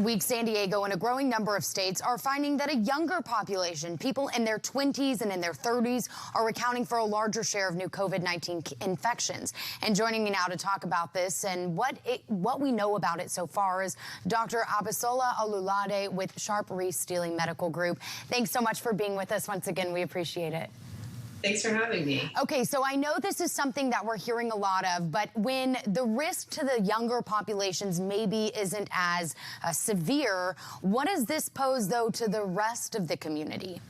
Week, San Diego and a growing number of states are finding that a younger population, people in their 20s and in their 30s, are accounting for a larger share of new COVID-19 infections. And joining me now to talk about this and what we know about it so far is Dr. Abisola Olulade with Sharp Reese-Stealing Medical Group. Thanks so much for being with us once again. We appreciate it. Thanks for having me. Okay, so I know this is something that we're hearing a lot of, but when the risk to the younger populations maybe isn't as severe, what does this pose, though, to the rest of the community?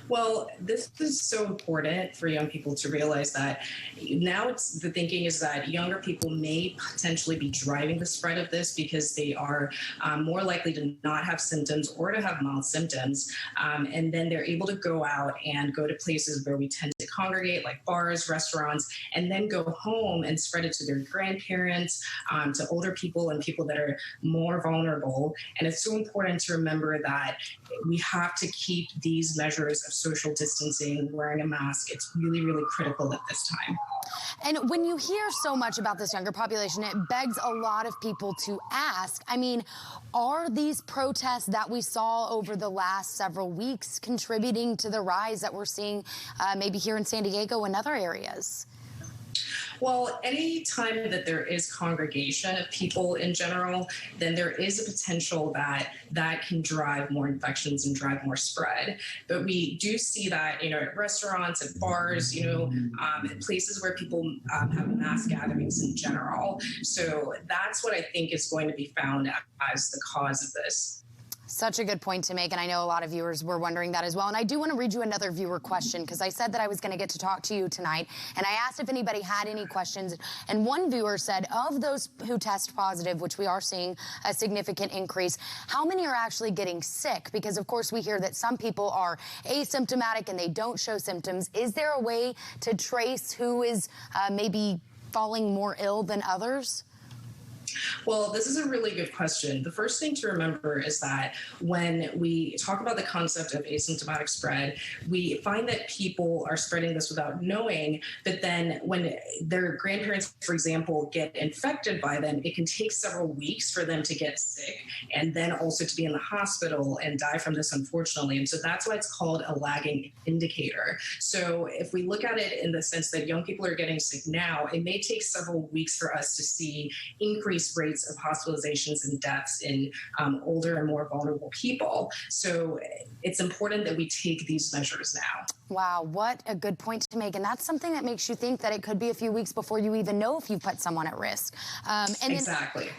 Well, this is so important for young people to realize that now the thinking is that younger people may potentially be driving the spread of this because they are more likely to not have symptoms or to have mild symptoms. And then they're able to go out and go to places where we tend to congregate, like bars, restaurants, and then go home and spread it to their grandparents, to older people and people that are more vulnerable. And it's so important to remember that we have to keep these measures of social distancing, wearing a mask. It's really, really critical at this time. And when you hear so much about this younger population, it begs a lot of people to ask, I mean, are these protests that we saw over the last several weeks contributing to the rise that we're seeing maybe here in San Diego and other areas? Well, any time that there is congregation of people in general, then there is a potential that that can drive more infections and drive more spread. But we do see that, at restaurants, at bars, at places where people have mass gatherings in general. So that's what I think is going to be found as the cause of this. Such a good point to make, and I know a lot of viewers were wondering that as well. And I do want to read you another viewer question, because I said that I was going to get to talk to you tonight, and I asked if anybody had any questions. And one viewer said, of those who test positive, which we are seeing a significant increase, how many are actually getting sick? Because, of course, we hear that some people are asymptomatic and they don't show symptoms. Is there a way to trace who is maybe falling more ill than others? Well, this is a really good question. The first thing to remember is that when we talk about the concept of asymptomatic spread, we find that people are spreading this without knowing, but then when their grandparents, for example, get infected by them, it can take several weeks for them to get sick and then also to be in the hospital and die from this, unfortunately. And so that's why it's called a lagging indicator. So if we look at it in the sense that young people are getting sick now, it may take several weeks for us to see increased rates of hospitalizations and deaths in older and more vulnerable people. So it's important that we take these measures now. Wow, what a good point to make. And that's something that makes you think that it could be a few weeks before you even know if you've put someone at risk. And exactly.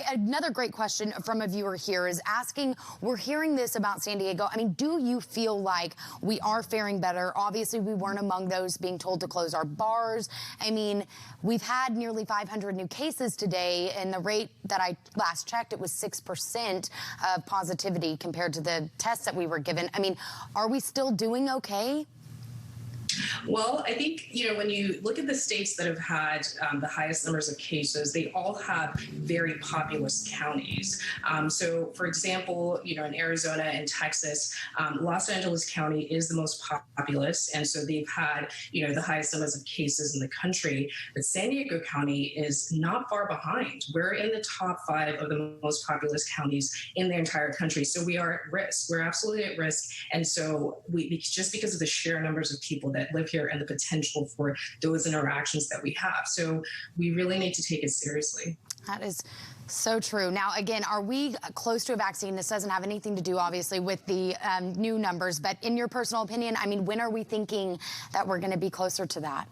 Another great question from a viewer here is asking, we're hearing this about San Diego. I mean, do you feel like we are faring better? Obviously, we weren't among those being told to close our bars. I mean, we've had nearly 500 new cases today, and the rate that I last checked, it was 6% of positivity compared to the tests that we were given. I mean, are we still doing okay? Well, I think, when you look at the states that have had the highest numbers of cases, they all have very populous counties. So, for example, in Arizona and Texas, Los Angeles County is the most populous, and so they've had, the highest numbers of cases in the country. But San Diego County is not far behind. We're in the top 5 of the most populous counties in the entire country. So we are at risk. We're absolutely at risk. And so just because of the sheer numbers of people that live here and the potential for those interactions that we have. So we really need to take it seriously. That is so true. Now, again, are we close to a vaccine? This doesn't have anything to do, obviously, with the new numbers. But in your personal opinion, I mean, when are we thinking that we're going to be closer to that?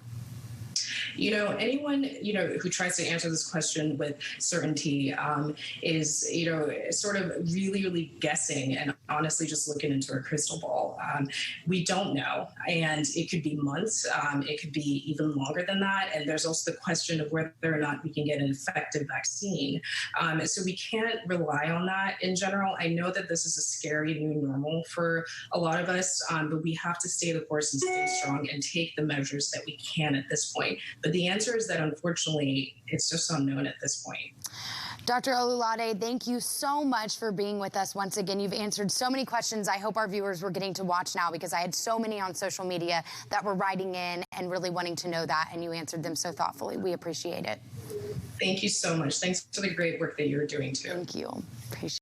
Anyone, who tries to answer this question with certainty is, sort of really, really guessing and honestly just looking into a crystal ball. We don't know, and it could be months. It could be even longer than that. And there's also the question of whether or not we can get an effective vaccine. So we can't rely on that in general. I know that this is a scary new normal for a lot of us, but we have to stay the course and stay strong and take the measures that we can at this point. But the answer is that, unfortunately, it's just unknown at this point. Dr. Olulade, thank you so much for being with us once again. You've answered so many questions. I hope our viewers were getting to watch now, because I had so many on social media that were writing in and really wanting to know that, and you answered them so thoughtfully. We appreciate it. Thank you so much. Thanks for the great work that you're doing too. Thank you. Appreciate